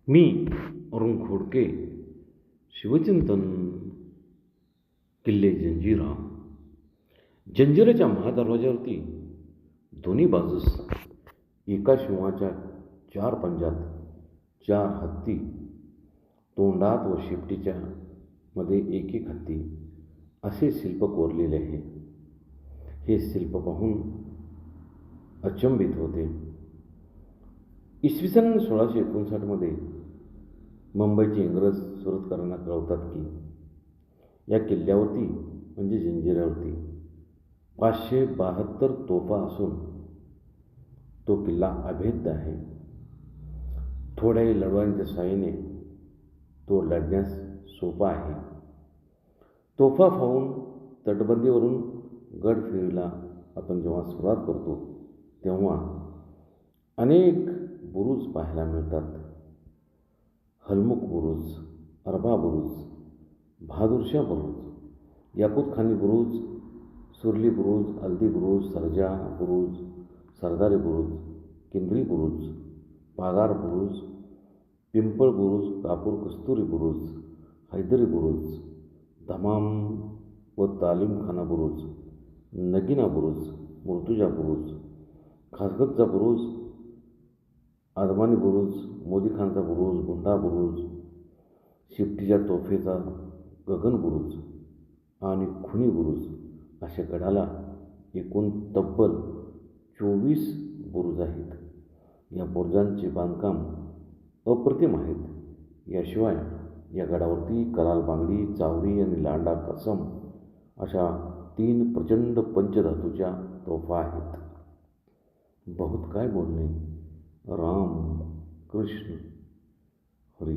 मी अरुण खोडके. शिवचिंतन. किल्ले जंजिरा. जंजिऱ्याच्या महादरवाज्यावरती दोन्ही बाजूस एका सिंहाच्या 4 पंजात 4 हत्ती, तोंडात व शेपटीच्या मध्ये एक एक हत्ती असे शिल्प कोरलेले आहे. हे शिल्प पाहून अचंबित होते. इसवी सन 1659 मुंबईचे इंग्रज सुरतकरांना कळवतात की या किल्ल्यावरती म्हणजे जंजिऱ्यावरती 572 तोफा असून तो किल्ला अभेद्य आहे. थोड्याही लढवांच्या साहाय्याने तो लढण्यास सोपा आहे. तोफा पाहून तटबंदीवरून गड फेरीला आपण जेव्हा सुरुवात करतो तेव्हा अनेक बुरुज पाहायला मिळतात. हलमुख बुरुज, अरबा बुरुज, बहादूरशाह बुरुज, याकूतखानी बुरुज, सुरली बुरुज, अल्दी बुरुज, सरजा बुरुज, सरदारी बुरुज, केंद्री बुरुज, पागार बुरुज, पिंपळ बुरुज, कापूर कस्तुरी बुरुज, हैदरी बुरुज, दमाम व तालीमखाना बुरुज, नगिना बुरुज, मुर्तुजा बुरुज, खासगतचा बुरुज, आदमानी बुरुज, मोदीखानचा बुरुज, गुंडा बुरुज, शिफ्टीच्या तोफेचा गगन बुरुज आणि खुनी बुरुज अशा गडाला एकूण तब्बल 24 बुरुज आहेत. या बुरुजांचे बांधकाम अप्रतिम आहेत. याशिवाय या गडावरती कलाल बांगडी, चावरी आणि लांडा कसम अशा 3 प्रचंड पंचधातूच्या तोफा आहेत. बहुत काय बोलणे. राम कृष्ण हरी.